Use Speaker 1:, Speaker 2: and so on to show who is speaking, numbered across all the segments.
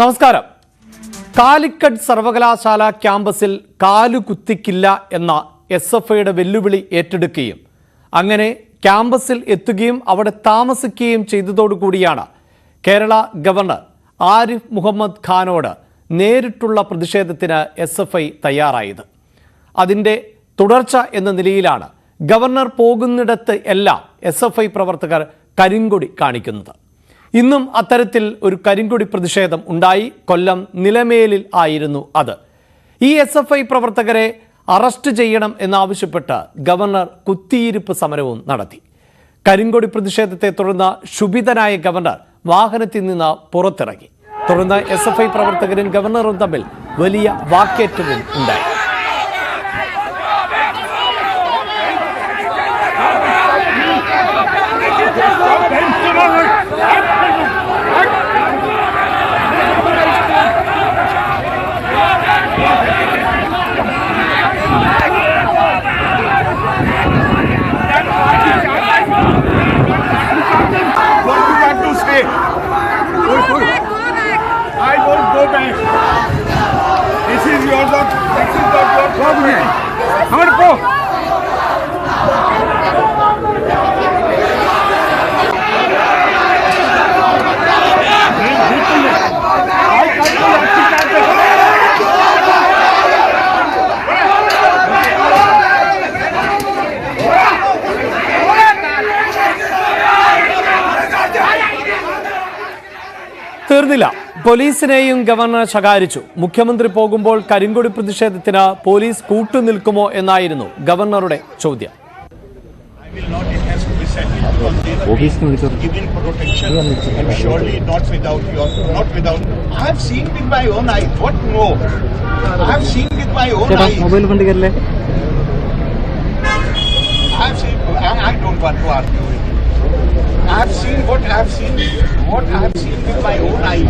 Speaker 1: നമസ്കാരം. കാലിക്കറ്റ് സർവകലാശാല ക്യാമ്പസിൽ കാലുകുത്തിക്കില്ല എന്ന SFIയുടെ വെല്ലുവിളി ഏറ്റെടുക്കുകയും അങ്ങനെ ക്യാമ്പസിൽ എത്തുകയും അവിടെ താമസിക്കുകയും ചെയ്തതോടുകൂടിയാണ് കേരള ഗവർണർ ആരിഫ് മുഹമ്മദ് ഖാനോട് നേരിട്ടുള്ള പ്രതിഷേധത്തിന് SFI തയ്യാറായത്. അതിൻ്റെ തുടർച്ച എന്ന നിലയിലാണ് ഗവർണർ പോകുന്നിടത്ത് എല്ലാം SFI പ്രവർത്തകർ കരിങ്കൊടി കാണിക്കുന്നത്. ഇന്നും അത്തരത്തിൽ ഒരു കരിങ്കൊടി പ്രതിഷേധം ഉണ്ടായി. കൊല്ലം നിലമേലിൽ ആയിരുന്നു അത്. ഈ SFI പ്രവർത്തകരെ അറസ്റ്റ് ചെയ്യണം എന്നാവശ്യപ്പെട്ട് ഗവർണർ കുത്തിയിരിപ്പ് സമരവും നടത്തി. കരിങ്കൊടി പ്രതിഷേധത്തെ തുടർന്ന് ക്ഷുഭിതനായ ഗവർണർ വാഹനത്തിൽ നിന്ന് പുറത്തിറങ്ങി. തുടർന്ന് SFI പ്രവർത്തകരും ഗവർണറും തമ്മിൽ വലിയ വാക്കേറ്റവും ഉണ്ടായി.
Speaker 2: I won't go back. This is your property. I'm going to go.
Speaker 1: തീർന്നില്ല. പോലീസിനെയും ഗവർണർ ശകാരിച്ചു. മുഖ്യമന്ത്രി പോകുമ്പോൾ കരിങ്കൊടി പ്രതിഷേധത്തിന് പോലീസ് കൂട്ടുനിൽക്കുമോ എന്നായിരുന്നു ഗവർണറുടെ ചോദ്യം.
Speaker 2: I have seen what I have seen with my own eye.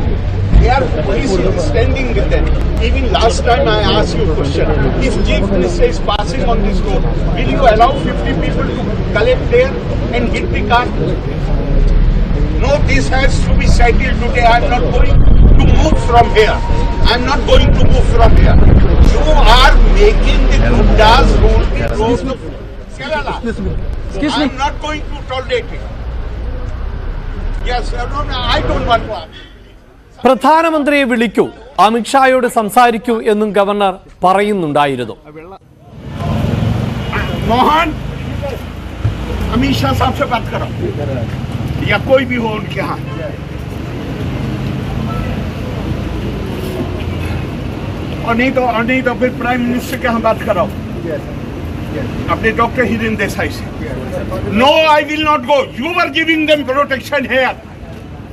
Speaker 2: They are police standing with them. Even last time I asked you a question. If Chief Minister is passing on this road, will you allow 50 people to collect there and hit the car? No, this has to be settled today. I am not going to move from here. I am not going to move from here. You are making the Gupta's rule the road of Kerala. I am not going to tolerate it. Yes, I don't want to.
Speaker 1: പ്രധാനമന്ത്രിയെ വിളിക്കൂ, അമിത്ഷായോട് സംസാരിക്കൂ എന്നും governor പറയുന്നുണ്ടായിരുന്നു.
Speaker 2: मोहन अमित शाह साहब से बात करो या कोई भी हो उनके यहाँ. और नहीं तो फिर प्राइम मिनिस्टर के यहाँ बात करो अपने डॉक्टर हिरेन देसाई से. No, I will not go. You were giving them protection here.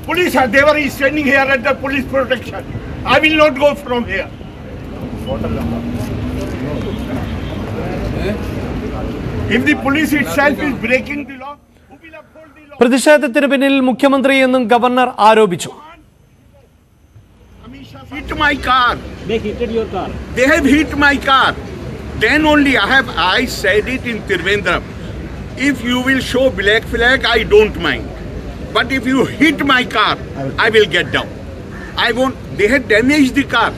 Speaker 2: Police, they were standing here at the police protection. I will not go from here. If the police itself is breaking the law, who will uphold the law?
Speaker 1: പ്രതിഷേധത്തിന് പിന്നിൽ മുഖ്യമന്ത്രി എന്നും governor ആരോപിച്ചു.
Speaker 2: Hit my car.
Speaker 3: They hit your car.
Speaker 2: They have hit my car. Then only I said it in Trivandrum. If you will show black flag, I don't mind. But if you hit my car, I will get down. They had damaged the car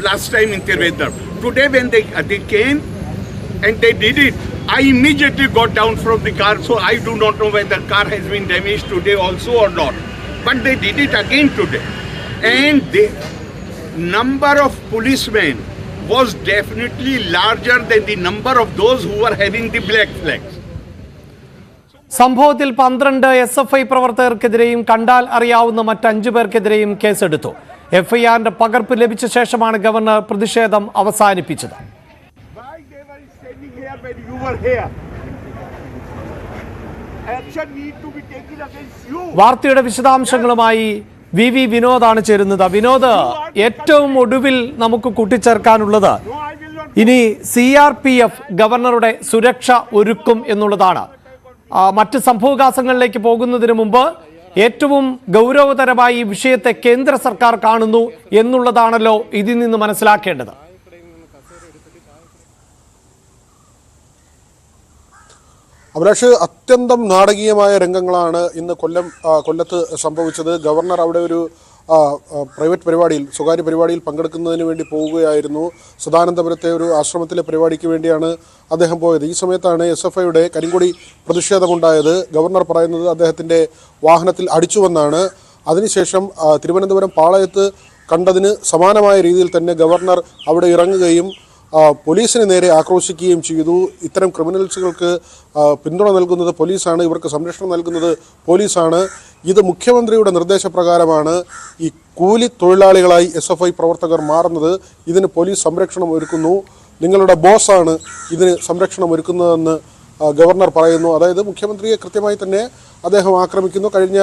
Speaker 2: last time in Trivandrum. Today when they came and they did it, I immediately got down from the car. So I do not know whether the car has been damaged today also or not. But they did it again today. And the number of policemen was definitely larger than the number of those who were having the black flags.
Speaker 1: സംഭവത്തിൽ 12 SFI പ്രവർത്തകർക്കെതിരെയും കണ്ടാൽ അറിയാവുന്ന മറ്റ് 5 പേർക്കെതിരെയും കേസെടുത്തു. FIRന്റെ പകർപ്പ് ലഭിച്ച ശേഷമാണ് governor പ്രതിഷേധം അവസാനിപ്പിച്ചത്. വാർത്തയുടെ വിശദാംശങ്ങളുമായി VV വിനോദാണ് ചേരുന്നത്. വിനോദ്, ഏറ്റവും ഒടുവിൽ നമുക്ക് കൂട്ടിച്ചേർക്കാനുള്ളത് ഇനി CRPF ഗവർണറുടെ സുരക്ഷ ഒരുക്കും എന്നുള്ളതാണ്. മറ്റ് സംഭവവികാസങ്ങളിലേക്ക് പോകുന്നതിന് മുമ്പ് ഏറ്റവും ഗൗരവതരമായി ഈ വിഷയത്തെ കേന്ദ്ര സർക്കാർ കാണുന്നു എന്നുള്ളതാണല്ലോ ഇതിൽ നിന്ന് മനസ്സിലാക്കേണ്ടത്.
Speaker 4: അഭിലാഷ്, അത്യന്തം നാടകീയമായ രംഗങ്ങളാണ് ഇന്ന് കൊല്ലത്ത് സംഭവിച്ചത്. ഗവർണർ അവിടെ ഒരു പ്രൈവറ്റ് പരിപാടിയിൽ, സ്വകാര്യ പരിപാടിയിൽ പങ്കെടുക്കുന്നതിന് വേണ്ടി പോവുകയായിരുന്നു. സദാനന്ദപുരത്തെ ഒരു ആശ്രമത്തിലെ പരിപാടിക്ക് വേണ്ടിയാണ് അദ്ദേഹം പോയത്. ഈ സമയത്താണ് SFIയുടെ കരിങ്കൊടി പ്രതിഷേധമുണ്ടായത്. ഗവർണർ പറയുന്നത് അദ്ദേഹത്തിൻ്റെ വാഹനത്തിൽ അടിച്ചുവെന്നാണ്. അതിനുശേഷം തിരുവനന്തപുരം പാളയത്ത് കണ്ടതിന് സമാനമായ രീതിയിൽ തന്നെ ഗവർണർ അവിടെ ഇറങ്ങുകയും പോലീസിന് നേരെ ആക്രോശിക്കുകയും ചെയ്തു. ഇത്തരം ക്രിമിനൽസുകൾക്ക് പിന്തുണ നൽകുന്നത് പോലീസാണ്, ഇവർക്ക് സംരക്ഷണം നൽകുന്നത് പോലീസാണ്. ഇത് മുഖ്യമന്ത്രിയുടെ നിർദ്ദേശപ്രകാരമാണ് ഈ കൂലി തൊഴിലാളികളായി SFI പ്രവർത്തകർ മാറുന്നത്. ഇതിന് പോലീസ് സംരക്ഷണം ഒരുക്കുന്നു, നിങ്ങളുടെ ബോസാണ് ഇതിന് സംരക്ഷണം ഒരുക്കുന്നതെന്ന് ഗവർണർ പറയുന്നു. അതായത് മുഖ്യമന്ത്രിയെ കൃത്യമായി തന്നെ അദ്ദേഹം ആക്രമിക്കുന്നു. കഴിഞ്ഞ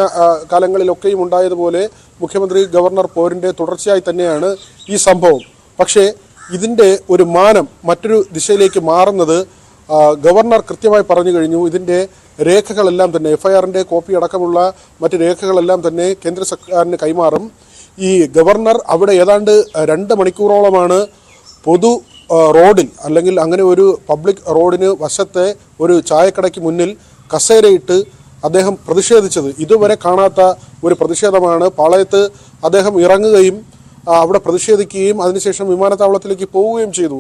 Speaker 4: കാലങ്ങളിലൊക്കെയും ഉണ്ടായതുപോലെ മുഖ്യമന്ത്രി ഗവർണർ പോരിൻ്റെ തുടർച്ചയായി തന്നെയാണ് ഈ സംഭവം. പക്ഷേ ഇതിൻ്റെ ഒരു മാനം മറ്റൊരു ദിശയിലേക്ക് മാറുന്നത് ഗവർണർ കൃത്യമായി പറഞ്ഞു കഴിഞ്ഞു. ഇതിൻ്റെ രേഖകളെല്ലാം തന്നെ FIRൻ്റെ കോപ്പി അടക്കമുള്ള മറ്റ് രേഖകളെല്ലാം തന്നെ കേന്ദ്ര സർക്കാരിന് കൈമാറും. ഈ ഗവർണർ അവിടെ ഏതാണ്ട് 2 മണിക്കൂറോളമാണ് പൊതു റോഡിൽ, അല്ലെങ്കിൽ അങ്ങനെ ഒരു പബ്ലിക് റോഡിന് വശത്തെ ഒരു ചായക്കടയ്ക്ക് മുന്നിൽ കസേരയിട്ട് അദ്ദേഹം പ്രതിഷേധിച്ചത്. ഇതുവരെ കാണാത്ത ഒരു പ്രതിഷേധമാണ്. പാളയത്ത് അദ്ദേഹം ഇറങ്ങുകയും അവിടെ പ്രതിഷേധിക്കുകയും അതിനുശേഷം വിമാനത്താവളത്തിലേക്ക് പോവുകയും ചെയ്തു.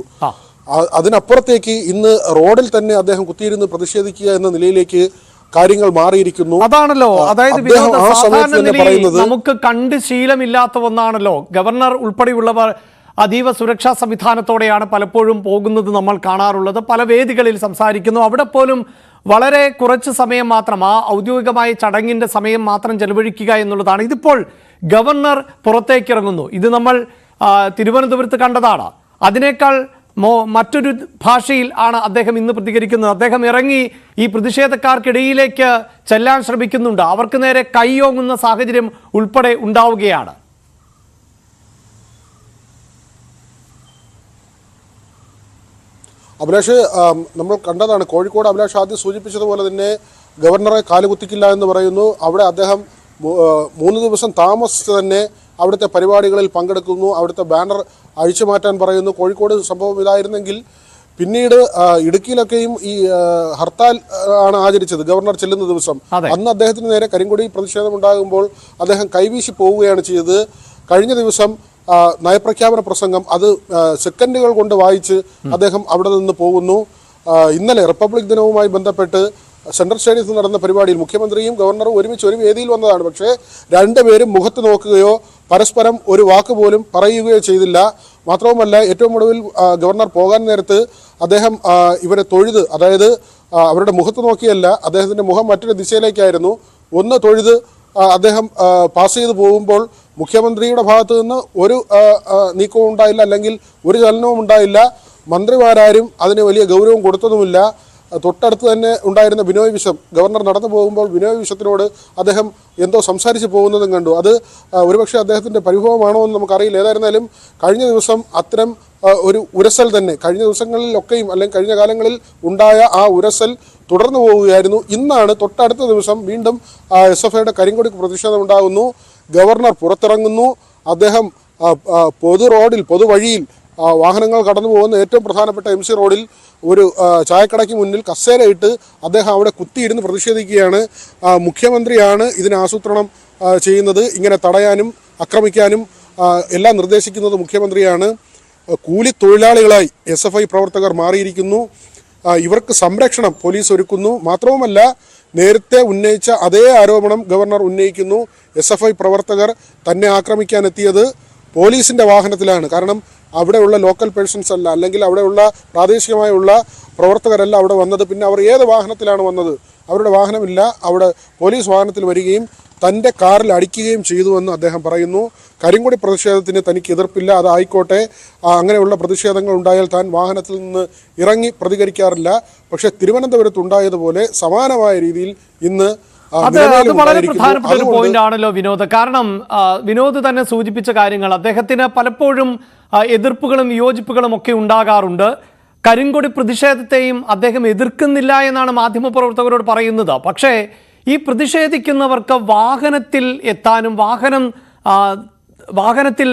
Speaker 4: അതിനപ്പുറത്തേക്ക് ഇന്ന് റോഡിൽ തന്നെ അദ്ദേഹം കുത്തിയിരുന്ന് പ്രതിഷേധിക്കുക എന്ന നിലയിലേക്ക് കാര്യങ്ങൾ മാറിയിരിക്കുന്നു.
Speaker 1: അതാണല്ലോ, അതായത് നമുക്ക് കണ്ട് ശീലമില്ലാത്ത ഒന്നാണല്ലോ. ഗവർണർ ഉൾപ്പെടെയുള്ളവർ അതീവ സുരക്ഷാ സംവിധാനത്തോടെയാണ് പലപ്പോഴും പോകുന്നത് നമ്മൾ കാണാറുള്ളത്. പല വേദികളിൽ സംസാരിക്കുന്നു. അവിടെ പോലും വളരെ കുറച്ച് സമയം മാത്രം, ആ ഔദ്യോഗികമായ ചടങ്ങിൻ്റെ സമയം മാത്രം ചെലവഴിക്കുക എന്നുള്ളതാണ്. ഇതിപ്പോൾ ഗവർണർ പുറത്തേക്ക് ഇറങ്ങുന്നു. ഇത് നമ്മൾ തിരുവനന്തപുരത്ത് കണ്ടതാണ്. അതിനേക്കാൾ മറ്റൊരു ഭാഷയിൽ ആണ് അദ്ദേഹം ഇന്ന് പ്രതികരിക്കുന്നത്. അദ്ദേഹം ഇറങ്ങി ഈ പ്രതിഷേധക്കാർക്കിടയിലേക്ക് ചെല്ലാൻ ശ്രമിക്കുന്നുണ്ട്. അവർക്ക് നേരെ കൈയോങ്ങുന്ന സാഹചര്യം ഉൾപ്പെടെ ഉണ്ടാവുകയാണ്.
Speaker 4: അഭിലാഷ്, നമ്മൾ കണ്ടതാണ് കോഴിക്കോട്. അഭിലാഷ് ആദ്യം സൂചിപ്പിച്ചതുപോലെ തന്നെ ഗവർണറെ കാലുകുത്തിക്കില്ല എന്ന് പറയുന്നു. അവിടെ അദ്ദേഹം 3 ദിവസം താമസിച്ച് തന്നെ അവിടുത്തെ പരിപാടികളിൽ പങ്കെടുക്കുന്നു. അവിടുത്തെ ബാനർ അഴിച്ചു മാറ്റാൻ പറയുന്നു. കോഴിക്കോട് സംഭവം ഇതായിരുന്നെങ്കിൽ പിന്നീട് ഇടുക്കിയിലൊക്കെയും ഈ ഹർത്താൽ ആണ് ആചരിച്ചത് ഗവർണർ ചെല്ലുന്ന ദിവസം. അന്ന് അദ്ദേഹത്തിന് നേരെ കരിങ്കൊടി പ്രതിഷേധമുണ്ടാകുമ്പോൾ അദ്ദേഹം കൈവീശി പോവുകയാണ് ചെയ്തത്. കഴിഞ്ഞ ദിവസം നയപ്രഖ്യാപന പ്രസംഗം അത് സെക്കൻഡുകൾ കൊണ്ട് വായിച്ച് അദ്ദേഹം അവിടെ നിന്ന് പോകുന്നു. ഇന്നലെ റിപ്പബ്ലിക് ദിനവുമായി ബന്ധപ്പെട്ട് സെൻട്രൽ സ്റ്റേഡിയത്തിൽ നടന്ന പരിപാടിയിൽ മുഖ്യമന്ത്രിയും ഗവർണറും ഒരുമിച്ച് ഒരു വേദിയിൽ വന്നതാണ്. പക്ഷേ രണ്ടുപേരും മുഖത്ത് നോക്കുകയോ പരസ്പരം ഒരു വാക്ക് പോലും പറയുകയോ ചെയ്തില്ല. മാത്രവുമല്ല, ഏറ്റവും ഒടുവിൽ ഗവർണർ പോകാൻ നേരത്ത് അദ്ദേഹം ഇവരെ തൊഴുത്, അതായത് അവരുടെ മുഖത്ത് നോക്കിയല്ല, അദ്ദേഹത്തിൻ്റെ മുഖം മറ്റൊരു ദിശയിലേക്കായിരുന്നു. ഒന്ന് തൊഴുത് അദ്ദേഹം പാസ് ചെയ്ത് പോകുമ്പോൾ മുഖ്യമന്ത്രിയുടെ ഭാഗത്തു നിന്ന് ഒരു നീക്കവും ഉണ്ടായില്ല, അല്ലെങ്കിൽ ഒരു ചലനവും ഉണ്ടായില്ല. മന്ത്രിമാരാരും അതിന് വലിയ ഗൗരവം കൊടുത്തതുമില്ല. തൊട്ടടുത്ത് തന്നെ ഉണ്ടായിരുന്ന ബിനോയ് വിശ്വം ഗവർണർ നടന്നു പോകുമ്പോൾ ബിനോയ് വിശ്വത്തിനോട് അദ്ദേഹം എന്തോ സംസാരിച്ച് പോകുന്നതും കണ്ടു. അത് ഒരുപക്ഷെ അദ്ദേഹത്തിൻ്റെ പരിഭവമാണോ എന്ന് നമുക്കറിയില്ല. ഏതായിരുന്നാലും കഴിഞ്ഞ ദിവസം അത്തരം ഒരു ഉരസൽ തന്നെ കഴിഞ്ഞ ദിവസങ്ങളിലൊക്കെയും അല്ലെങ്കിൽ കഴിഞ്ഞ കാലങ്ങളിൽ ഉണ്ടായ ആ ഉരസൽ തുടർന്നു പോവുകയായിരുന്നു. ഇന്നാണ് തൊട്ടടുത്ത ദിവസം വീണ്ടും SFIയുടെ കരിങ്കൊടി പ്രതിഷേധം ഉണ്ടാകുന്നു. ഗവർണർ പുറത്തിറങ്ങുന്നു. അദ്ദേഹം പൊതുവഴിയിൽ വാഹനങ്ങൾ കടന്നു പോകുന്ന ഏറ്റവും പ്രധാനപ്പെട്ട MC റോഡിൽ ഒരു ചായക്കടയ്ക്ക് മുന്നിൽ കസേരയിട്ട് അദ്ദേഹം അവിടെ കുത്തിയിരുന്ന് പ്രതിഷേധിക്കുകയാണ്. മുഖ്യമന്ത്രിയാണ് ഇതിന് ആസൂത്രണം ചെയ്യുന്നത്. ഇങ്ങനെ തടയാനും ആക്രമിക്കാനും എല്ലാം നിർദ്ദേശിക്കുന്നത് മുഖ്യമന്ത്രിയാണ്. കൂലി തൊഴിലാളികളായി SFI പ്രവർത്തകർ മാറിയിരിക്കുന്നു. ഇവർക്ക് സംരക്ഷണം പോലീസ് ഒരുക്കുന്നു. മാത്രവുമല്ല, നേരത്തെ ഉന്നയിച്ച അതേ ആരോപണം ഗവർണർ ഉന്നയിക്കുന്നു. SFI പ്രവർത്തകർ തന്നെ ആക്രമിക്കാനെത്തിയത് പോലീസിൻ്റെ വാഹനത്തിലാണ്. കാരണം അവിടെയുള്ള ലോക്കൽ പേഴ്സൺസ് അല്ല, അല്ലെങ്കിൽ അവിടെയുള്ള പ്രാദേശികമായുള്ള പ്രവർത്തകരല്ല അവിടെ വന്നത്. പിന്നെ അവർ ഏത് വാഹനത്തിലാണ് വന്നത്? അവരുടെ വാഹനമില്ല. അവിടെ പോലീസ് വാഹനത്തിൽ വരികയും തൻ്റെ കാറിൽ അടിക്കുകയും ചെയ്തുവെന്ന് അദ്ദേഹം പറയുന്നു. കരിങ്കൊടി പ്രതിഷേധത്തിന് തനിക്ക് എതിർപ്പില്ല, അതായിക്കോട്ടെ. അങ്ങനെയുള്ള പ്രതിഷേധങ്ങൾ ഉണ്ടായാൽ താൻ വാഹനത്തിൽ നിന്ന് ഇറങ്ങി പ്രതികരിക്കാറില്ല. പക്ഷേ തിരുവനന്തപുരത്ത് ഉണ്ടായതുപോലെ സമാനമായ രീതിയിൽ ഇന്ന്
Speaker 1: അത് വളരെ പ്രധാനപ്പെട്ട ഒരു പോയിന്റ് ആണല്ലോ വിനോദ്. കാരണം വിനോദ് തന്നെ സൂചിപ്പിച്ച കാര്യങ്ങൾ, അദ്ദേഹത്തിന് പലപ്പോഴും എതിർപ്പുകളും വിയോജിപ്പുകളും ഒക്കെ ഉണ്ടാകാറുണ്ട്. കരിങ്കൊടി പ്രതിഷേധത്തെയും അദ്ദേഹം എതിർക്കുന്നില്ല എന്നാണ് മാധ്യമപ്രവർത്തകരോട് പറയുന്നത്. പക്ഷേ ഈ പ്രതിഷേധിക്കുന്നവർക്ക് വാഹനത്തിൽ എത്താനും വാഹനത്തിൽ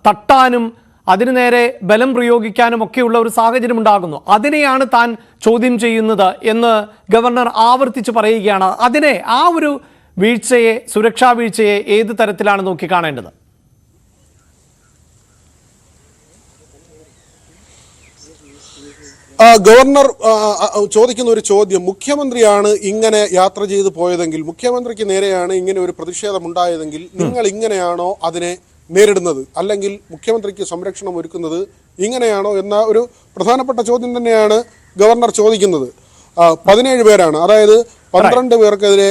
Speaker 1: തട്ടാനും അതിനു നേരെ ബലം പ്രയോഗിക്കാനും ഒക്കെയുള്ള ഒരു സാഹചര്യം ഉണ്ടാകുന്നു. അതിനെയാണ് താൻ ചോദ്യം ചെയ്യുന്നത് എന്ന് ഗവർണർ ആവർത്തിച്ച് പറയുകയാണ്. അതിനെ ആ ഒരു സുരക്ഷാ വീഴ്ചയെ ഏത് തരത്തിലാണ് നോക്കിക്കാണേണ്ടത്?
Speaker 4: ഗവർണർ ചോദിക്കുന്ന ഒരു ചോദ്യം, മുഖ്യമന്ത്രിയാണ് ഇങ്ങനെ യാത്ര ചെയ്തു പോയതെങ്കിൽ, മുഖ്യമന്ത്രിക്ക് നേരെയാണ് ഇങ്ങനെ ഒരു പ്രതിഷേധം ഉണ്ടായതെങ്കിൽ നിങ്ങൾ ഇങ്ങനെയാണോ അതിനെ നേരിടുന്നത്, അല്ലെങ്കിൽ മുഖ്യമന്ത്രിക്ക് സംരക്ഷണം ഒരുക്കുന്നത് ഇങ്ങനെയാണോ എന്ന ഒരു പ്രധാനപ്പെട്ട ചോദ്യം തന്നെയാണ് ഗവർണർ ചോദിക്കുന്നത്. 17 പേരാണ്, അതായത് 12 പേർക്കെതിരെ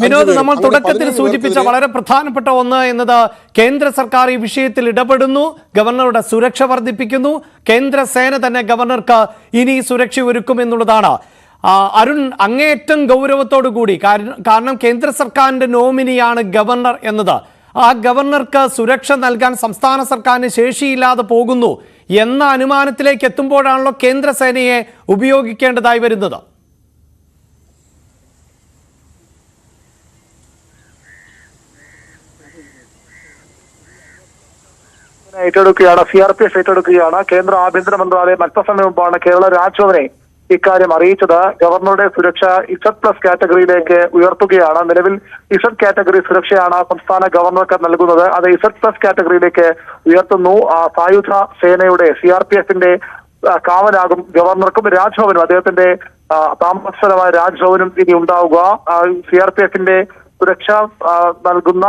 Speaker 1: വിനോദ്, നമ്മൾ തുടക്കത്തിൽ സൂചിപ്പിച്ച വളരെ പ്രധാനപ്പെട്ട ഒന്ന് എന്നത് കേന്ദ്ര സർക്കാർ ഈ വിഷയത്തിൽ ഇടപെടുന്നു, ഗവർണറുടെ സുരക്ഷ വർദ്ധിപ്പിക്കുന്നു, കേന്ദ്ര സേന തന്നെ ഗവർണർക്ക് ഇനി സുരക്ഷ ഒരുക്കും എന്നുള്ളതാണ്. അരുൺ, അങ്ങേയറ്റം ഗൗരവത്തോടു കൂടി, കാരണം കേന്ദ്ര സർക്കാരിന്റെ നോമിനിയാണ് ഗവർണർ എന്നത്, ആ ഗവർണർക്ക് സുരക്ഷ നൽകാൻ സംസ്ഥാന സർക്കാരിന് ശേഷിയില്ലാതെ പോകുന്നു എന്ന അനുമാനത്തിലേക്ക് എത്തുമ്പോഴാണല്ലോ കേന്ദ്ര സേനയെ ഉപയോഗിക്കേണ്ടതായി വരുന്നത്.
Speaker 3: ഏറ്റെടുക്കുകയാണ്, CRPF ഏറ്റെടുക്കുകയാണ്. കേന്ദ്ര ആഭ്യന്തര മന്ത്രാലയം അല്പസമയം മുമ്പാണ് കേരള രാജ്ഭവനെ ഇക്കാര്യം അറിയിച്ചത്. ഗവർണറുടെ സുരക്ഷ Z+ കാറ്റഗറിയിലേക്ക് ഉയർത്തുകയാണ്. നിലവിൽ Z കാറ്റഗറി സുരക്ഷയാണ് സംസ്ഥാന ഗവർണർക്ക് നൽകുന്നത്, അത് Z+ കാറ്റഗറിയിലേക്ക് ഉയർത്തുന്നു. സായുധ സേനയുടെ CRPFന്റെ കാവലാകും ഗവർണർക്കും രാജ്ഭവനും, അദ്ദേഹത്തിന്റെ താമസസ്ഥലമായ രാജ്ഭവനും ഇനി ഉണ്ടാവുക. CRPFന്റെ സുരക്ഷ നൽകുന്ന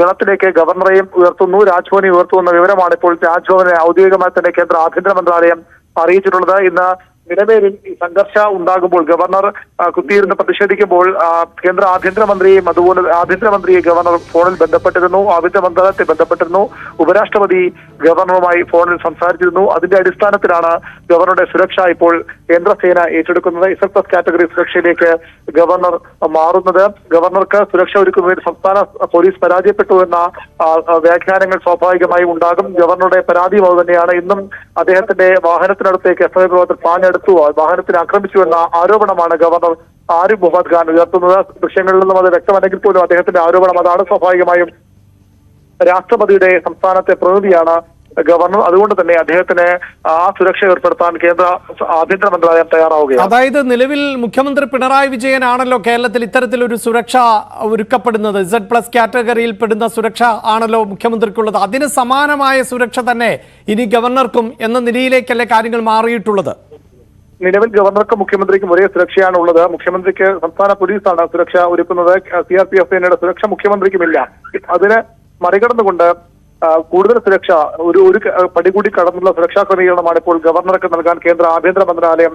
Speaker 3: ഗണത്തിലേക്ക് ഗവർണറെയും ഉയർത്തുന്നു, രാജ്ഭവനെ ഉയർത്തുന്ന വിവരമാണ് ഇപ്പോൾ രാജ്ഭവനെ ഔദ്യോഗികമായി തന്നെ കേന്ദ്ര ആഭ്യന്തര മന്ത്രാലയം അറിയിച്ചിട്ടുള്ളത്. ഇന്ന് നിലമേലിൽ ഈ സംഘർഷം ഉണ്ടാകുമ്പോൾ, ഗവർണർ കുത്തിയിരുന്ന് പ്രതിഷേധിക്കുമ്പോൾ കേന്ദ്ര ആഭ്യന്തരമന്ത്രിയെയും അതുപോലെ ആഭ്യന്തരമന്ത്രിയെ ഗവർണർ ഫോണിൽ ബന്ധപ്പെട്ടിരുന്നു, ആഭ്യന്തര മന്ത്രാലയത്തെ ബന്ധപ്പെട്ടിരുന്നു, ഉപരാഷ്ട്രപതി ഗവർണറുമായി ഫോണിൽ സംസാരിച്ചിരുന്നു. അതിന്റെ അടിസ്ഥാനത്തിലാണ് ഗവർണറുടെ സുരക്ഷ ഇപ്പോൾ കേന്ദ്രസേന ഏറ്റെടുക്കുന്നത്. Z+ കാറ്റഗറി സുരക്ഷയിലേക്ക് ഗവർണർ മാറുന്നത്. ഗവർണർക്ക് സുരക്ഷ ഒരുക്കുന്നതിൽ സംസ്ഥാന പോലീസ് പരാജയപ്പെട്ടു എന്ന വ്യാഖ്യാനങ്ങൾ സ്വാഭാവികമായും ഉണ്ടാകും. ഗവർണറുടെ പരാതിയും അത് തന്നെയാണ്. ഇന്നും അദ്ദേഹത്തിന്റെ വാഹനത്തിനടുത്തേക്ക് FI പ്രവർത്തകർ പാഞ്ഞെടുത്തു, വാഹനത്തിന് ആക്രമിച്ചു എന്ന ആരോപണമാണ് ഗവർണർ ആരിഫ് മുഹമ്മദ് ഖാൻ ഉയർത്തുന്നത്. ദൃശ്യങ്ങളിൽ നിന്നും അത് വ്യക്തമല്ലെങ്കിൽ പോലും അദ്ദേഹത്തിന്റെ ആരോപണം അതാണ്. സ്വാഭാവികമായും രാഷ്ട്രപതിയുടെ സംസ്ഥാനത്തെ പ്രതിനിധിയാണ് ഗവർണർ, അതുകൊണ്ട് തന്നെ അദ്ദേഹത്തിന് ആ സുരക്ഷ ഏർപ്പെടുത്താൻ കേന്ദ്ര ആഭ്യന്തര മന്ത്രാലയം തയ്യാറാവുകയാണ്.
Speaker 1: അതായത് നിലവിൽ മുഖ്യമന്ത്രി പിണറായി വിജയനാണല്ലോ കേരളത്തിൽ ഇത്തരത്തിലൊരു സുരക്ഷ ഒരുക്കപ്പെടുന്നത്, Z+ കാറ്റഗറിയിൽ പെടുന്ന സുരക്ഷ ആണല്ലോ മുഖ്യമന്ത്രിക്കുള്ളത്. അതിന് സമാനമായ സുരക്ഷ തന്നെ ഇനി ഗവർണർക്കും എന്ന നിലയിലേക്കല്ലേ കാര്യങ്ങൾ മാറിയിട്ടുള്ളത്?
Speaker 3: നിലവിൽ ഗവർണർക്കും മുഖ്യമന്ത്രിക്കും ഒരേ സുരക്ഷയാണ് ഉള്ളത്. മുഖ്യമന്ത്രിക്ക് സംസ്ഥാന പോലീസാണ് സുരക്ഷ ഒരുക്കുന്നത്, CRPF സേനയുടെ സുരക്ഷ മുഖ്യമന്ത്രിക്കുമില്ല. അതിന് മറികടന്നുകൊണ്ട് കൂടുതൽ സുരക്ഷ ഒരു പടി കൂടി കടന്നുള്ള സുരക്ഷാ ക്രമീകരണമാണ് ഇപ്പോൾ ഗവർണർക്ക് നൽകാൻ കേന്ദ്ര ആഭ്യന്തര മന്ത്രാലയം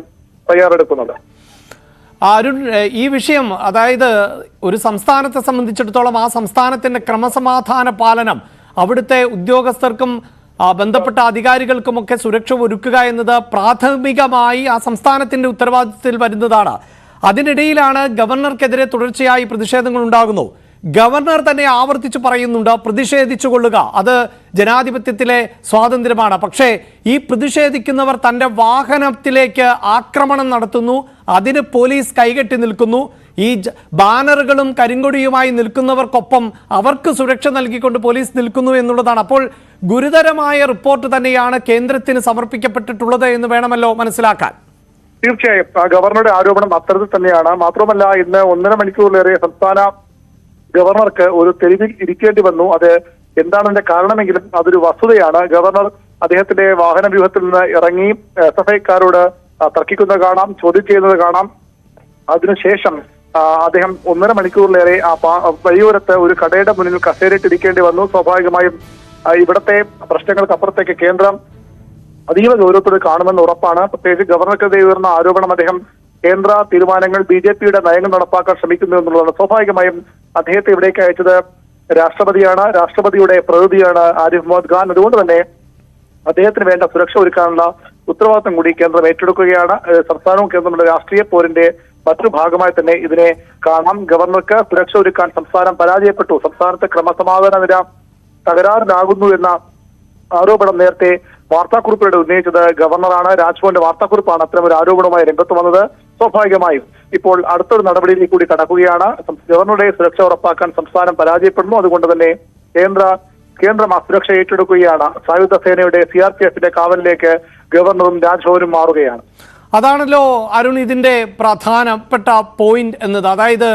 Speaker 3: തയ്യാറെടുക്കുന്നത്.
Speaker 1: അരുൺ, ഈ വിഷയം, അതായത് ഒരു സംസ്ഥാനത്തെ സംബന്ധിച്ചിടത്തോളം ആ സംസ്ഥാനത്തിന്റെ ക്രമസമാധാന പാലനം, അവിടുത്തെ ഉദ്യോഗസ്ഥർക്കും ബന്ധപ്പെട്ട അധികാരികൾക്കുമൊക്കെ സുരക്ഷ ഒരുക്കുക എന്നത് പ്രാഥമികമായി ആ സംസ്ഥാനത്തിന്റെ ഉത്തരവാദിത്തത്തിൽ വരുന്നതാണ്. അതിനിടയിലാണ് ഗവർണർക്കെതിരെ തുടർച്ചയായി പ്രതിഷേധങ്ങൾ ഉണ്ടാകുന്നു. ഗവർണർ തന്നെ ആവർത്തിച്ച് പറയുന്നുണ്ട് പ്രതിഷേധിച്ചു കൊള്ളുക, അത് ജനാധിപത്യത്തിലെ സ്വാതന്ത്ര്യമാണ്. പക്ഷേ ഈ പ്രതിഷേധിക്കുന്നവർ തൻ്റെ വാഹനത്തിലേക്ക് ആക്രമണം നടത്തുന്നു, അതിന് പോലീസ് കൈകെട്ടി നിൽക്കുന്നു. ഈ ബാനറുകളും കരിങ്കൊടിയുമായി നിൽക്കുന്നവർക്കൊപ്പം അവർക്ക് സുരക്ഷ നൽകിക്കൊണ്ട് പോലീസ് നിൽക്കുന്നു എന്നുള്ളതാണ്. അപ്പോൾ ഗുരുതരമായ റിപ്പോർട്ട് തന്നെയാണ് കേന്ദ്രത്തിന് സമർപ്പിക്കപ്പെട്ടിട്ടുള്ളത് എന്ന് വേണമല്ലോ മനസ്സിലാക്കാൻ.
Speaker 3: തീർച്ചയായും ഗവർണറുടെ ആരോപണം അത്തരത്തിൽ തന്നെയാണ്. മാത്രമല്ല, ഇന്ന് 1.5 മണിക്കൂറിലേറെ സംസ്ഥാന ഗവർണർക്ക് ഒരു തെരുവിൽ ഇരിക്കേണ്ടി വന്നു. അത് എന്താണെന്റെ കാരണമെങ്കിലും അതൊരു വസ്തുതയാണ്. ഗവർണർ അദ്ദേഹത്തിന്റെ വാഹന വ്യൂഹത്തിൽ നിന്ന് ഇറങ്ങി SFIക്കാരോട് തർക്കിക്കുന്നത് കാണാം, ചോദ്യം ചെയ്യുന്നത് കാണാം. അതിനുശേഷം അദ്ദേഹം 1.5 മണിക്കൂറിലേറെ വഴിയോരത്ത് ഒരു കടയുടെ മുന്നിൽ കസേരയിട്ടിരിക്കേണ്ടി വന്നു. സ്വാഭാവികമായും ഇവിടത്തെ പ്രശ്നങ്ങൾക്ക് അപ്പുറത്തേക്ക് കേന്ദ്രം അതീവ ഗൗരവത്തോടെ കാണുമെന്ന് ഉറപ്പാണ്. പ്രത്യേകിച്ച് ഗവർണർക്കെതിരെ ഉയർന്ന ആരോപണം അദ്ദേഹം കേന്ദ്ര തീരുമാനങ്ങൾ BJPയുടെ നയങ്ങൾ നടപ്പാക്കാൻ ശ്രമിക്കുന്നു എന്നുള്ളതാണ്. സ്വാഭാവികമായും അദ്ദേഹത്തെ ഇവിടേക്ക് അയച്ചത് രാഷ്ട്രപതിയാണ്, രാഷ്ട്രപതിയുടെ പ്രതിനിധിയാണ് ആരിഫ് മുഹമ്മദ് ഖാൻ. അതുകൊണ്ട് തന്നെ അദ്ദേഹത്തിന് വേണ്ട സുരക്ഷ ഒരുക്കാനുള്ള ഉത്തരവാദിത്തം കൂടി കേന്ദ്രം ഏറ്റെടുക്കുകയാണ്. സംസ്ഥാനവും കേന്ദ്രമുള്ള രാഷ്ട്രീയ പോരിന്റെ മറ്റൊരു ഭാഗമായി തന്നെ ഇതിനെ കാണാം. ഗവർണർക്ക് സുരക്ഷ ഒരുക്കാൻ സംസ്ഥാനം പരാജയപ്പെട്ടു, സംസ്ഥാനത്തെ ക്രമസമാധാന നില തകരാറിലാകുന്നു എന്ന ആരോപണം നേരത്തെ വാർത്താക്കുറിപ്പിലൂടെ ഉന്നയിച്ചത് ഗവർണറാണ്. രാജ്ഭവന്റെ വാർത്താക്കുറിപ്പാണ് അത്തരമൊരു ആരോപണവുമായി രംഗത്ത് വന്നത്. സ്വാഭാവികമായും ഇപ്പോൾ അടുത്തൊരു നടപടിയിലേക്ക് കൂടി കടക്കുകയാണ്. ഗവർണറുടെ സുരക്ഷ ഉറപ്പാക്കാൻ സംസ്ഥാനം പരാജയപ്പെടുന്നു. അതുകൊണ്ട് തന്നെ കേന്ദ്രം ആ സുരക്ഷ ഏറ്റെടുക്കുകയാണ്. സായുധ സേനയുടെ CRPFന്റെ കാവലിലേക്ക് ഗവർണറും രാജ്ഭവനും മാറുകയാണ്.
Speaker 1: അതാണല്ലോ അരുൺ ഇതിൻ്റെ പ്രധാനപ്പെട്ട പോയിന്റ് എന്നത്. അതായത്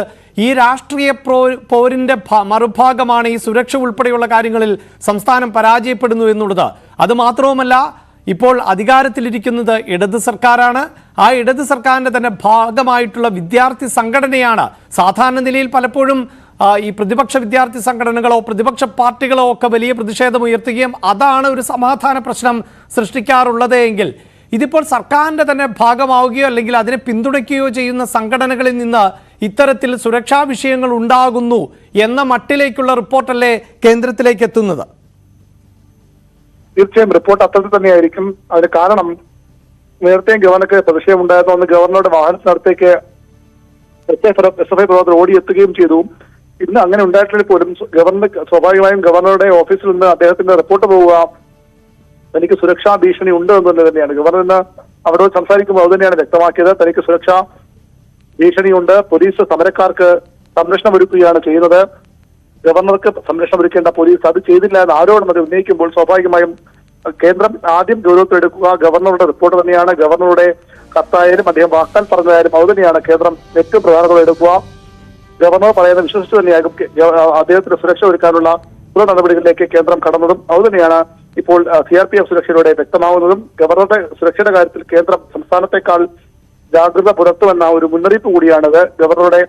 Speaker 1: ഈ രാഷ്ട്രീയ പോരിൻ്റെ മറുഭാഗമാണ് ഈ സുരക്ഷ ഉൾപ്പെടെയുള്ള കാര്യങ്ങളിൽ സംസ്ഥാനം പരാജയപ്പെടുന്നു എന്നുള്ളത്. അതുമാത്രവുമല്ല, ഇപ്പോൾ അധികാരത്തിലിരിക്കുന്നത് ഇടത് സർക്കാരാണ്. ആ ഇടത് സർക്കാരിൻ്റെ തന്നെ ഭാഗമായിട്ടുള്ള വിദ്യാർത്ഥി സംഘടനയാണ് സാധാരണ നിലയിൽ പലപ്പോഴും ഈ പ്രതിപക്ഷ വിദ്യാർത്ഥി സംഘടനകളോ പ്രതിപക്ഷ പാർട്ടികളോ ഒക്കെ വലിയ പ്രതിഷേധം ഉയർത്തുകയും അതാണ് ഒരു സമാധാന പ്രശ്നം സൃഷ്ടിക്കാറുള്ളത് എങ്കിൽ ഇതിപ്പോൾ സർക്കാരിൻ്റെ തന്നെ ഭാഗമാവുകയോ അല്ലെങ്കിൽ അതിനെ പിന്തുണയ്ക്കുകയോ ചെയ്യുന്ന സംഘടനകളിൽ നിന്ന് ഇത്തരത്തിൽ സുരക്ഷാ വിഷയങ്ങൾ ഉണ്ടാകുന്നു എന്ന മട്ടിലേക്കുള്ള റിപ്പോർട്ടല്ലേ കേന്ദ്രത്തിലേക്ക് എത്തുന്നത്?
Speaker 3: തീർച്ചയായും റിപ്പോർട്ട് അത്തരത്തിൽ തന്നെയായിരിക്കും. അതിന് കാരണം നേരത്തെയും ഗവർണർക്ക് പ്രതിഷേധം ഉണ്ടായിരുന്നു. അന്ന് ഗവർണറുടെ വാഹനത്തിനടുത്തേക്ക് SFI പ്രവർത്തകർ ഓടിയെത്തുകയും ചെയ്തു. ഇന്ന് അങ്ങനെ ഉണ്ടായിട്ടില്ലെങ്കിൽ പോലും സ്വാഭാവികമായും ഗവർണറുടെ ഓഫീസിൽ നിന്ന് അദ്ദേഹത്തിന്റെ റിപ്പോർട്ട് പോവുക തനിക്ക് സുരക്ഷാ ഭീഷണി ഉണ്ട് എന്നത് തന്നെയാണ്. ഗവർണർ ഇന്ന് അവിടെ സംസാരിക്കുമ്പോൾ അത് തന്നെയാണ് വ്യക്തമാക്കിയത്. തനിക്ക് സുരക്ഷാ ഭീഷണിയുണ്ട്, പോലീസ് സമരക്കാർക്ക് സംരക്ഷണം ഒരുക്കുകയാണ് ചെയ്യുന്നത്, ഗവർണർക്ക് സംരക്ഷണം ഒരുക്കേണ്ട പോലീസ് അത് ചെയ്തില്ല എന്ന് ആരോപണം അത് ഉന്നയിക്കുമ്പോൾ സ്വാഭാവികമായും കേന്ദ്രം ആദ്യം ഗൗരവത്തിലെടുക്കുക ഗവർണറുടെ റിപ്പോർട്ട് തന്നെയാണ്. ഗവർണറുടെ കത്തായാലും അദ്ദേഹം വാക്കാൽ പറഞ്ഞതായാലും അത് തന്നെയാണ് കേന്ദ്രം ഏറ്റവും പ്രധാനത്തോടെ എടുക്കുക. ഗവർണർ പറയുന്നത് വിശ്വസിച്ചു തന്നെയാകും അദ്ദേഹത്തിന് സുരക്ഷ ഒരുക്കാനുള്ള തുടർ നടപടികളിലേക്ക് കേന്ദ്രം കടന്നതും അതുതന്നെയാണ് ഇപ്പോൾ CRPF സുരക്ഷയിലൂടെ വ്യക്തമാവുന്നതും. ഗവർണറുടെ സുരക്ഷയുടെ കാര്യത്തിൽ കേന്ദ്രം സംസ്ഥാനത്തെക്കാൾ ജാഗ്രത പുലർത്തുമെന്ന ഒരു മുന്നറിയിപ്പ് കൂടിയാണിത്. ഗവർണറുടെ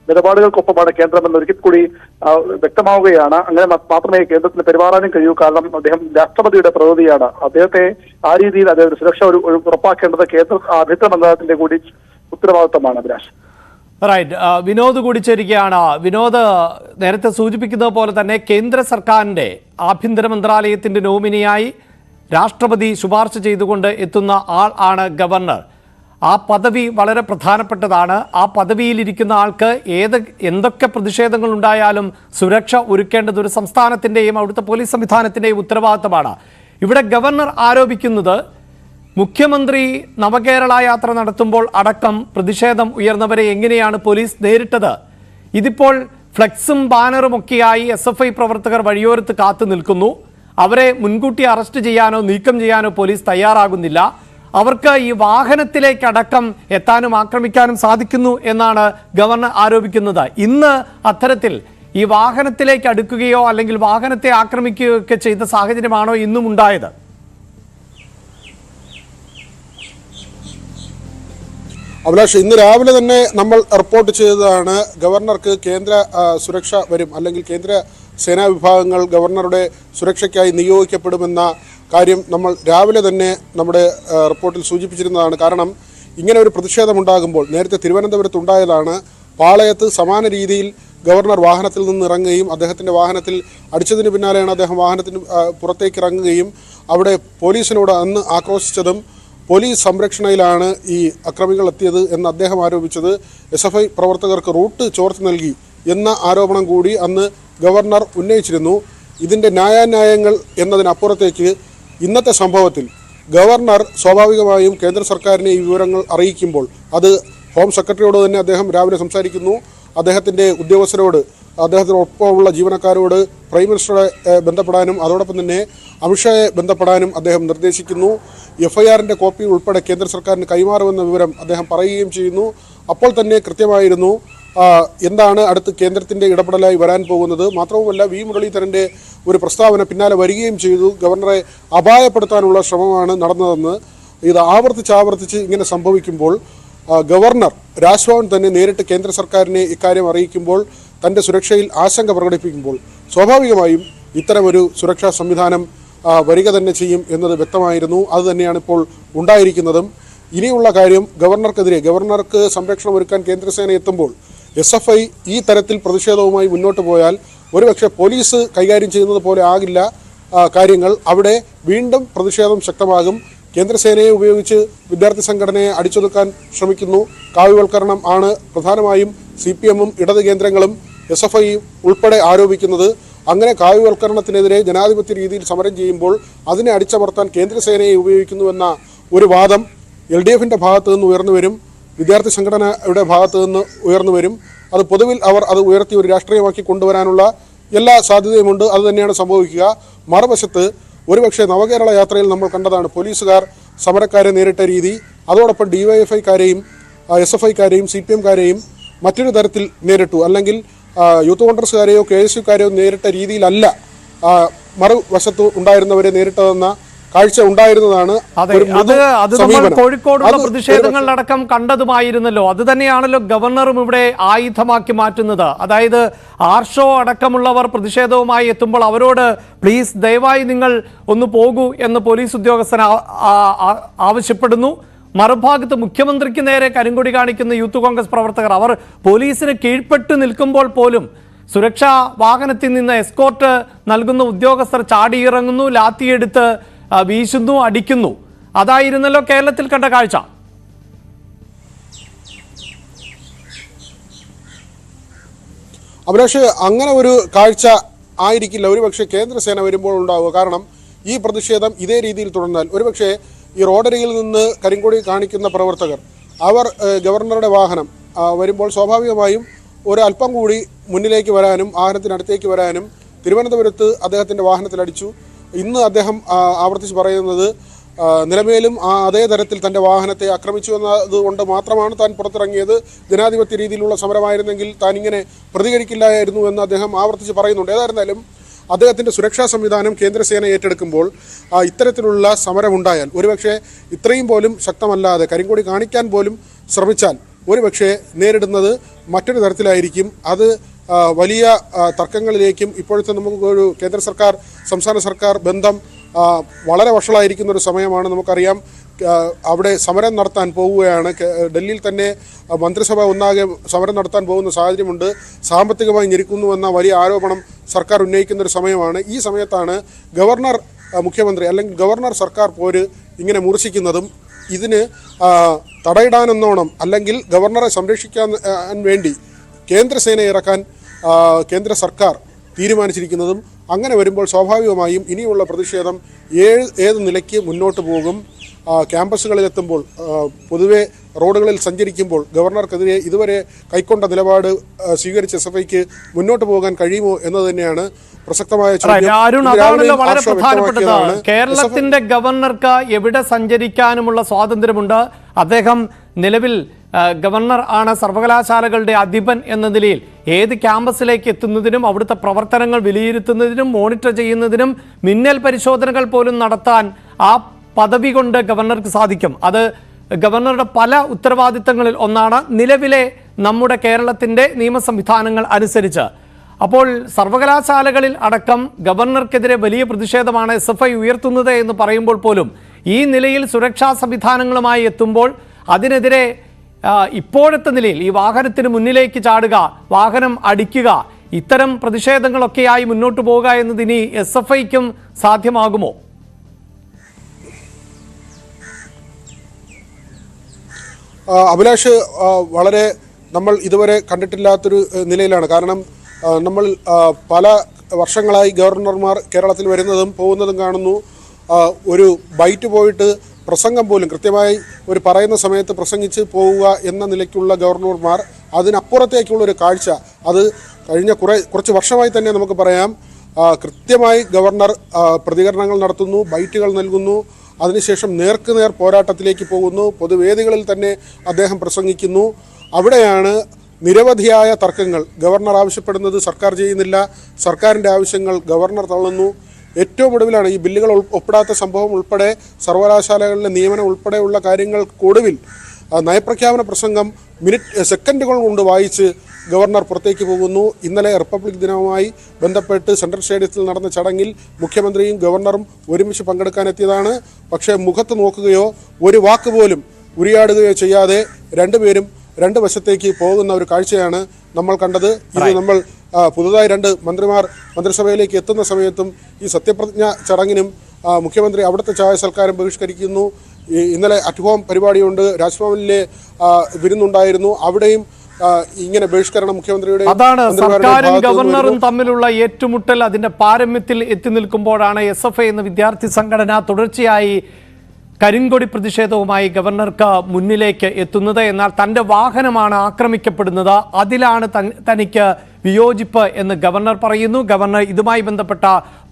Speaker 3: നിലപാടുകൾക്കൊപ്പമാണ് കേന്ദ്രം എന്ന് ഒരിക്കൽ കൂടി വ്യക്തമാവുകയാണ്. അങ്ങനെ മാത്രമേ കേന്ദ്രത്തിന് പെരുമാറാനും കഴിയൂ. കാരണം അദ്ദേഹം രാഷ്ട്രപതിയുടെ പ്രതിനിധിയാണ്. അദ്ദേഹത്തെ ആ രീതിയിൽ അദ്ദേഹം സുരക്ഷ ഉറപ്പാക്കേണ്ടത് കേന്ദ്ര ആഭ്യന്തര മന്ത്രാലയത്തിന്റെ കൂടി ഉത്തരവാദിത്തമാണ്. അഭിലാഷ്,
Speaker 1: റൈറ്റ്. വിനോദ് കൂടി ചേരുകയാണ്. വിനോദ്, നേരത്തെ സൂചിപ്പിക്കുന്നത് പോലെ തന്നെ കേന്ദ്ര സർക്കാരിൻ്റെ ആഭ്യന്തര മന്ത്രാലയത്തിൻ്റെ നോമിനിയായി രാഷ്ട്രപതി ശുപാർശ ചെയ്തുകൊണ്ട് എത്തുന്ന ആൾ ആണ് ഗവർണർ. ആ പദവി വളരെ പ്രധാനപ്പെട്ടതാണ്. ആ പദവിയിലിരിക്കുന്ന ആൾക്ക് എന്തൊക്കെ പ്രതിഷേധങ്ങൾ ഉണ്ടായാലും സുരക്ഷ ഒരുക്കേണ്ടത് ഒരു സംസ്ഥാനത്തിൻ്റെയും അവിടുത്തെ പോലീസ് സംവിധാനത്തിൻ്റെയും ഉത്തരവാദിത്തമാണ്. ഇവിടെ ഗവർണർ ആരോപിക്കുന്നത് മുഖ്യമന്ത്രി നവകേരള യാത്ര നടത്തുമ്പോൾ അടക്കം പ്രതിഷേധം ഉയർന്നവരെ എങ്ങനെയാണ് പോലീസ് നേരിട്ടത്. ഇതിപ്പോൾ ഫ്ലെക്സും ബാനറും ഒക്കെയായി SFI പ്രവർത്തകർ വഴിയോരത്ത് കാത്തു നിൽക്കുന്നു. അവരെ മുൻകൂട്ടി അറസ്റ്റ് ചെയ്യാനോ നീക്കം ചെയ്യാനോ പോലീസ് തയ്യാറാകുന്നില്ല. അവർക്ക് ഈ വാഹനത്തിലേക്കടക്കം എത്താനും ആക്രമിക്കാനും സാധിക്കുന്നു എന്നാണ് ഗവർണർ ആരോപിക്കുന്നത്. ഇന്ന് അത്തരത്തിൽ ഈ വാഹനത്തിലേക്ക് അടുക്കുകയോ അല്ലെങ്കിൽ വാഹനത്തെ ആക്രമിക്കുകയോ ഒക്കെ ചെയ്ത സാഹചര്യമാണോ ഇന്നും ഉണ്ടായത്?
Speaker 4: അഭിലാഷ്, ഇന്ന് രാവിലെ തന്നെ നമ്മൾ റിപ്പോർട്ട് ചെയ്തതാണ് ഗവർണർക്ക് കേന്ദ്ര സുരക്ഷ വരും, അല്ലെങ്കിൽ കേന്ദ്ര സേനാ വിഭാഗങ്ങൾ ഗവർണറുടെ സുരക്ഷയ്ക്കായി നിയോഗിക്കപ്പെടുമെന്ന കാര്യം നമ്മൾ രാവിലെ തന്നെ നമ്മുടെ റിപ്പോർട്ടിൽ സൂചിപ്പിച്ചിരുന്നതാണ്. കാരണം ഇങ്ങനെ ഒരു പ്രതിഷേധമുണ്ടാകുമ്പോൾ നേരത്തെ തിരുവനന്തപുരത്ത് ഉണ്ടായതാണ്. പാളയത്ത് സമാന രീതിയിൽ ഗവർണർ വാഹനത്തിൽ നിന്ന് ഇറങ്ങുകയും അദ്ദേഹത്തിൻ്റെ വാഹനത്തിൽ അടിച്ചതിന് പിന്നാലെയാണ് അദ്ദേഹം വാഹനത്തിന് പുറത്തേക്ക് ഇറങ്ങുകയും അവിടെ പോലീസിനോട് അന്ന് ആക്രോശിച്ചതും പോലീസ് സംരക്ഷണയിലാണ് ഈ അക്രമികൾ എത്തിയത് എന്ന് അദ്ദേഹം ആരോപിച്ചത്. SFI പ്രവർത്തകർക്ക് റൂട്ട് ചോർത്തി നൽകി എന്ന ആരോപണം കൂടി അന്ന് ഗവർണർ ഉന്നയിച്ചിരുന്നു. ഇതിൻ്റെ ന്യായാന്യായങ്ങൾ എന്നതിനപ്പുറത്തേക്ക് ഇന്നത്തെ സംഭവത്തിൽ ഗവർണർ സ്വാഭാവികമായും കേന്ദ്ര സർക്കാരിനെ ഈ വിവരങ്ങൾ അറിയിക്കുമ്പോൾ അത് ഹോം സെക്രട്ടറിയോട് തന്നെ അദ്ദേഹം രാവിലെ സംസാരിക്കുന്നു. അദ്ദേഹത്തിൻ്റെ ഉദ്യോഗസ്ഥരോട്, അദ്ദേഹത്തിനൊപ്പമുള്ള ജീവനക്കാരോട് പ്രൈം മിനിസ്റ്ററെ ബന്ധപ്പെടാനും അതോടൊപ്പം തന്നെ അമിത്ഷായെ ബന്ധപ്പെടാനും അദ്ദേഹം നിർദ്ദേശിക്കുന്നു. FIR-ൻ്റെ കോപ്പി ഉൾപ്പെടെ കേന്ദ്ര സർക്കാരിന് കൈമാറുമെന്ന വിവരം അദ്ദേഹം പറയുകയും ചെയ്യുന്നു. അപ്പോൾ തന്നെ കൃത്യമായിരുന്നു എന്താണ് അടുത്ത് കേന്ദ്രത്തിൻ്റെ ഇടപെടലായി വരാൻ പോകുന്നത്. മാത്രവുമല്ല, വി മുരളീധരൻ്റെ ഒരു പ്രസ്താവന പിന്നാലെ വരികയും ചെയ്തു. ഗവർണറെ അപായപ്പെടുത്താനുള്ള ശ്രമമാണ് നടന്നതെന്ന്. ഇത് ആവർത്തിച്ച് ഇങ്ങനെ സംഭവിക്കുമ്പോൾ ഗവർണർ രാജ്ഭവൻ തന്നെ നേരിട്ട് കേന്ദ്ര സർക്കാരിനെ ഇക്കാര്യം അറിയിക്കുമ്പോൾ, തൻ്റെ സുരക്ഷയിൽ ആശങ്ക പ്രകടിപ്പിക്കുമ്പോൾ സ്വാഭാവികമായും ഇത്തരമൊരു സുരക്ഷാ സംവിധാനം വരിക തന്നെ ചെയ്യും എന്നത് വ്യക്തമായിരുന്നു. അതുതന്നെയാണ് ഇപ്പോൾ ഉണ്ടായിരിക്കുന്നതും. ഇനിയുള്ള കാര്യം ഗവർണർക്ക് സംരക്ഷണം ഒരുക്കാൻ കേന്ദ്രസേന എത്തുമ്പോൾ SFI ഈ തരത്തിൽ പ്രതിഷേധവുമായി മുന്നോട്ട് പോയാൽ ഒരുപക്ഷെ പോലീസ് കൈകാര്യം ചെയ്യുന്നത് പോലെ ആകില്ല കാര്യങ്ങൾ. അവിടെ വീണ്ടും പ്രതിഷേധം ശക്തമാകും. കേന്ദ്രസേനയെ ഉപയോഗിച്ച് വിദ്യാർത്ഥി സംഘടനയെ അടിച്ചൊതുക്കാൻ ശ്രമിക്കുന്നു. കാവ്യവൽക്കരണം ആണ് പ്രധാനമായും CPM-ഉം ഇടത് കേന്ദ്രങ്ങളും SFI ഉൾപ്പെടെ ആരോപിക്കുന്നത്. അങ്ങനെ കാവ്യവൽക്കരണത്തിനെതിരെ ജനാധിപത്യ രീതിയിൽ സമരം ചെയ്യുമ്പോൾ അതിനെ അടിച്ചമർത്താൻ കേന്ദ്രസേനയെ ഉപയോഗിക്കുന്നുവെന്ന ഒരു വാദം LDF-ൻ്റെ ഭാഗത്തു നിന്ന് ഉയർന്നു വരും, വിദ്യാർത്ഥി സംഘടനയുടെ ഭാഗത്തു നിന്ന് ഉയർന്നു വരും. അത് പൊതുവിൽ അവർ അത് ഉയർത്തി ഒരു രാഷ്ട്രീയമാക്കി കൊണ്ടുവരാനുള്ള എല്ലാ സാധ്യതയുമുണ്ട്. അതുതന്നെയാണ് സംഭവിക്കുക. മറുവശത്ത് ഒരുപക്ഷെ നവകേരള യാത്രയിൽ നമ്മൾ കണ്ടതാണ് പോലീസുകാർ സമരക്കാരെ നേരിട്ട രീതി. അതോടൊപ്പം DYFI-കാരെയും SFI-കാരെയും CPM-കാരെയും മറ്റൊരു തരത്തിൽ നേരിട്ടു. അല്ലെങ്കിൽ യൂത്ത് കോൺഗ്രസ്സുകാരെയോ KSU-കാരെയോ നേരിട്ട രീതിയിലല്ല മറുവശത്ത് ഉണ്ടായിരുന്നവരെ നേരിട്ടതെന്ന കാഴ്ച ഉണ്ടായിരുന്നതാണ്.
Speaker 1: അത് നമ്മൾ കോഴിക്കോടുള്ള പ്രതിഷേധങ്ങളിലടക്കം കണ്ടതുമായിരുന്നല്ലോ. അത് തന്നെയാണല്ലോ ഗവർണറും ഇവിടെ ആയുധമാക്കി മാറ്റുന്നത്. അതായത് ആർഷോ അടക്കമുള്ളവർ പ്രതിഷേധവുമായി എത്തുമ്പോൾ അവരോട് പ്ലീസ് ദയവായി നിങ്ങൾ ഒന്ന് പോകൂ എന്ന് പോലീസ് ഉദ്യോഗസ്ഥൻ ആവശ്യപ്പെടുന്നു. മറുഭാഗത്ത് മുഖ്യമന്ത്രിക്ക് നേരെ കരിങ്കൊടി കാണിക്കുന്ന യൂത്ത് കോൺഗ്രസ് പ്രവർത്തകർ അവർ പോലീസിന് കീഴ്പ്പെട്ട് നിൽക്കുമ്പോൾ പോലും സുരക്ഷാ വാഹനത്തിൽ നിന്ന് എസ്കോർട്ട് നൽകുന്ന ഉദ്യോഗസ്ഥർ ചാടിയിറങ്ങുന്നു, ലാത്തിയെടുത്ത് വീശുന്നു, അടിക്കുന്നു. അതായിരുന്നല്ലോ കേരളത്തിൽ കണ്ട കാഴ്ച.
Speaker 4: അഭിലാഷ്, അങ്ങനെ ഒരു കാഴ്ച ആയിരിക്കില്ല ഒരുപക്ഷെ കേന്ദ്രസേന വരുമ്പോൾ ഉണ്ടാവുക. കാരണം ഈ പ്രതിഷേധം ഇതേ രീതിയിൽ തുടർന്നാൽ ഒരുപക്ഷെ ഈ റോഡരികിൽ നിന്ന് കരിങ്കൊടി കാണിക്കുന്ന പ്രവർത്തകർ അവർ ഗവർണറുടെ വാഹനം വരുമ്പോൾ സ്വാഭാവികമായും ഒരല്പം കൂടി മുന്നിലേക്ക് വരാനും വാഹനത്തിനടുത്തേക്ക് വരാനും തിരുവനന്തപുരത്ത് അദ്ദേഹത്തിൻ്റെ വാഹനത്തിലടിച്ചു. ഇന്ന് അദ്ദേഹം ആവർത്തിച്ച് പറയുന്നത് നിലമേലും അതേ തരത്തിൽ തൻ്റെ വാഹനത്തെ ആക്രമിച്ചു എന്നതുകൊണ്ട് മാത്രമാണ് താൻ പുറത്തിറങ്ങിയത്. ജനാധിപത്യ രീതിയിലുള്ള സമരമായിരുന്നെങ്കിൽ താൻ ഇങ്ങനെ പ്രതികരിക്കില്ലായിരുന്നു എന്ന് അദ്ദേഹം ആവർത്തിച്ച് പറയുന്നുണ്ട്. ഏതായിരുന്നാലും അദ്ദേഹത്തിൻ്റെ സുരക്ഷാ സംവിധാനം കേന്ദ്രസേന ഏറ്റെടുക്കുമ്പോൾ ഇത്തരത്തിലുള്ള സമരമുണ്ടായാൽ ഒരുപക്ഷെ ഇത്രയും പോലും ശക്തമല്ലാതെ കരിങ്കൊടി കാണിക്കാൻ പോലും ശ്രമിച്ചാൽ ഒരുപക്ഷെ നേരിടുന്നത് മറ്റൊരു തരത്തിലായിരിക്കും. അത് വലിയ തർക്കങ്ങളിലേക്കും ഇപ്പോഴത്തെ നമുക്കൊരു കേന്ദ്ര സർക്കാർ സംസ്ഥാന സർക്കാർ ബന്ധം വളരെ വഷളായിരിക്കുന്ന ഒരു സമയമാണ്. നമുക്കറിയാം അവിടെ സമരം നടത്താൻ പോവുകയാണ്. ഡൽഹിയിൽ തന്നെ മന്ത്രിസഭ ഒന്നാകെ സമരം നടത്താൻ പോകുന്ന സാഹചര്യമുണ്ട്. സാമ്പത്തികമായി ഞെരുക്കുന്നുവെന്ന വലിയ ആരോപണം സർക്കാർ ഉന്നയിക്കുന്ന ഒരു സമയമാണ്. ഈ സമയത്താണ് ഗവർണർ മുഖ്യമന്ത്രി അല്ലെങ്കിൽ ഗവർണർ സർക്കാർ പോര് ഇങ്ങനെ മൂർച്ഛിക്കുന്നതും ഇതിന് തടയിടാനെന്നോണം അല്ലെങ്കിൽ ഗവർണറെ സംരക്ഷിക്കാൻ വേണ്ടി കേന്ദ്രസേന ഇറക്കാൻ കേന്ദ്ര സർക്കാർ തീരുമാനിച്ചിരിക്കുന്നതും. അങ്ങനെ വരുമ്പോൾ സ്വാഭാവികമായും ഇനിയുള്ള പ്രതിഷേധം ഏത് നിലയ്ക്ക് മുന്നോട്ട് പോകും? ക്യാമ്പസുകളിലെത്തുമ്പോൾ പൊതുവെ റോഡുകളിൽ സഞ്ചരിക്കുമ്പോൾ ഗവർണർക്കെതിരെ ഇതുവരെ കൈക്കൊണ്ട നിലപാട് സ്വീകരിച്ച SFIക്ക് മുന്നോട്ട് പോകാൻ കഴിയുമോ എന്നത് തന്നെയാണ് പ്രസക്തമായ
Speaker 1: ചോദ്യം. വളരെ പ്രധാനപ്പെട്ടതാണ്. കേരളത്തിന്റെ ഗവർണർക്ക് എവിടെ സഞ്ചരിക്കാനുമുള്ള സ്വാതന്ത്ര്യമുണ്ട്. അദ്ദേഹം നിലവിൽ ഗവർണർ ആണ് സർവകലാശാലകളുടെ അധിപൻ എന്ന നിലയിൽ ഏത് ക്യാമ്പസിലേക്ക് എത്തുന്നതിനും അവിടുത്തെ പ്രവർത്തനങ്ങൾ വിലയിരുത്തുന്നതിനും മോണിറ്റർ ചെയ്യുന്നതിനും മിന്നൽ പരിശോധനകൾ പോലും നടത്താൻ ആ പദവി കൊണ്ട് ഗവർണർക്ക് സാധിക്കും. അത് ഗവർണറുടെ പല ഉത്തരവാദിത്തങ്ങളിൽ ഒന്നാണ് നിലവിലെ നമ്മുടെ കേരളത്തിൻ്റെ നിയമ സംവിധാനങ്ങൾ അനുസരിച്ച്. അപ്പോൾ സർവകലാശാലകളിൽ അടക്കം ഗവർണർക്കെതിരെ വലിയ പ്രതിഷേധമാണ് SFI ഉയർത്തുന്നത് എന്ന് പറയുമ്പോൾ പോലും ഈ നിലയിൽ സുരക്ഷാ സംവിധാനങ്ങളുമായി എത്തുമ്പോൾ അതിനെതിരെ ഇപ്പോഴത്തെ നിലയിൽ ഈ വാഹനത്തിന് മുന്നിലേക്ക് ചാടുക, വാഹനം അടിക്കുക, ഇത്തരം പ്രതിഷേധങ്ങളൊക്കെയായി മുന്നോട്ട് പോവുക എന്നതിനി SFIക്കും സാധ്യമാകുമോ?
Speaker 4: അഭിലാഷ്, വളരെ നമ്മൾ ഇതുവരെ കണ്ടിട്ടില്ലാത്തൊരു നിലയിലാണ്. കാരണം നമ്മൾ പല വർഷങ്ങളായി ഗവർണർമാർ കേരളത്തിൽ വരുന്നതും പോകുന്നതും കാണുന്നു. ഒരു ബൈറ്റ് പോയിട്ട് പ്രസംഗം പോലും കൃത്യമായി ഒരു പറയുന്ന സമയത്ത് പ്രസംഗിച്ച് പോവുക എന്ന നിലയ്ക്കുള്ള ഗവർണർമാർ, അതിനപ്പുറത്തേക്കുള്ളൊരു കാഴ്ച അത് കഴിഞ്ഞ കുറച്ച് വർഷമായി തന്നെ നമുക്ക് പറയാം. കൃത്യമായി ഗവർണർ പ്രതികരണങ്ങൾ നടത്തുന്നു, ബൈറ്റുകൾ നൽകുന്നു, അതിനുശേഷം നേർക്കുനേർ പോരാട്ടത്തിലേക്ക് പോകുന്നു, പൊതുവേദികളിൽ തന്നെ അദ്ദേഹം പ്രസംഗിക്കുന്നു. അവിടെയാണ് നിരവധിയായ തർക്കങ്ങൾ. ഗവർണർ ആവശ്യപ്പെടുന്നത് സർക്കാർ ചെയ്യുന്നില്ല, സർക്കാരിൻ്റെ ആവശ്യങ്ങൾ ഗവർണർ തള്ളുന്നു. ഏറ്റവും ഒടുവിലാണ് ഈ ബില്ലുകൾ ഒപ്പിടാത്ത സംഭവം ഉൾപ്പെടെ സർവകലാശാലകളിലെ നിയമനം ഉൾപ്പെടെയുള്ള കാര്യങ്ങൾക്കൊടുവിൽ നയപ്രഖ്യാപന പ്രസംഗം സെക്കൻഡുകൾ കൊണ്ട് വായിച്ച് ഗവർണർ പുറത്തേക്ക് പോകുന്നു. ഇന്നലെ റിപ്പബ്ലിക് ദിനവുമായി ബന്ധപ്പെട്ട് സെൻട്രൽ സ്റ്റേഡിയത്തിൽ നടന്ന ചടങ്ങിൽ മുഖ്യമന്ത്രിയും ഗവർണറും ഒരുമിച്ച് പങ്കെടുക്കാനെത്തിയതാണ്. പക്ഷേ മുഖത്ത് നോക്കുകയോ ഒരു വാക്ക് പോലും ഉരിയാടുകയോ ചെയ്യാതെ രണ്ടുപേരും രണ്ട് വശത്തേക്ക് പോകുന്ന ഒരു കാഴ്ചയാണ് നമ്മൾ കണ്ടത്. ഇത് നമ്മൾ പുതുതായി 2 മന്ത്രിമാർ മന്ത്രിസഭയിലേക്ക് എത്തുന്ന സമയത്തും ഈ സത്യപ്രതിജ്ഞ ചടങ്ങിനും മുഖ്യമന്ത്രി അവിടുത്തെ ചായ സൽക്കാരം ബഹിഷ്കരിക്കുന്നു. ഇന്നലെ അറ്റ് ഹോം പരിപാടിയുണ്ട്, രാജ്ഭവനിലെ വിരുന്നുണ്ടായിരുന്നു, അവിടെയും ഇങ്ങനെ ബഹിഷ്കരണം മുഖ്യമന്ത്രിയുടെ.
Speaker 1: അതാണ് സർക്കാരും ഗവർണറും തമ്മിലുള്ള ഏറ്റുമുട്ടൽ. അതിന്റെ പാരമ്യത്തിൽ എത്തി നിൽക്കുമ്പോഴാണ് SFI എന്ന വിദ്യാർത്ഥി സംഘടന തുടർച്ചയായി കരിങ്കൊടി പ്രതിഷേധവുമായി ഗവർണർക്ക് മുന്നിലേക്ക് എത്തുന്നത്. എന്നാൽ തൻ്റെ വാഹനമാണ് ആക്രമിക്കപ്പെടുന്നത്, അതിലാണ് തനിക്ക് വിയോജിപ്പ് എന്ന് ഗവർണർ പറയുന്നു. ഗവർണർ ഇതുമായി ബന്ധപ്പെട്ട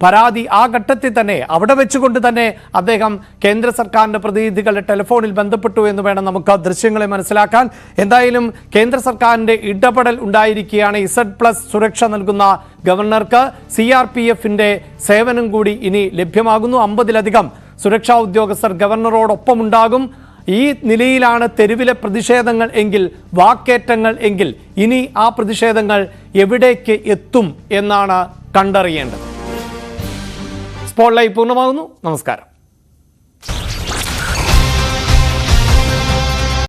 Speaker 1: പരാതി ആ ഘട്ടത്തിൽ തന്നെ അവിടെ വെച്ചുകൊണ്ട് തന്നെ അദ്ദേഹം കേന്ദ്ര സർക്കാരിൻ്റെ പ്രതിനിധികളുടെ ടെലിഫോണിൽ ബന്ധപ്പെട്ടു എന്ന് വേണം നമുക്ക് ദൃശ്യങ്ങളെ മനസ്സിലാക്കാൻ. എന്തായാലും കേന്ദ്ര സർക്കാരിൻ്റെ ഇടപെടൽ ഉണ്ടായിരിക്കുകയാണ്. Z+ സുരക്ഷ നൽകുന്ന ഗവർണർക്ക് CRPFിൻ്റെ സേവനം കൂടി ഇനി ലഭ്യമാകുന്നു. 50-ലധികം സുരക്ഷാ ഉദ്യോഗസ്ഥർ ഗവർണറോടൊപ്പമുണ്ടാകും. ഈ നിലയിലാണ് തെരുവിലെ പ്രതിഷേധങ്ങൾ എങ്കിൽ, വാക്കേറ്റങ്ങൾ എങ്കിൽ, ഇനി ആ പ്രതിഷേധങ്ങൾ എവിടേക്ക് എത്തും എന്നാണ് കണ്ടറിയേണ്ടത്. സ്പോട്ട്ലൈറ്റ് പൂർണ്ണമാകുന്നു. നമസ്കാരം.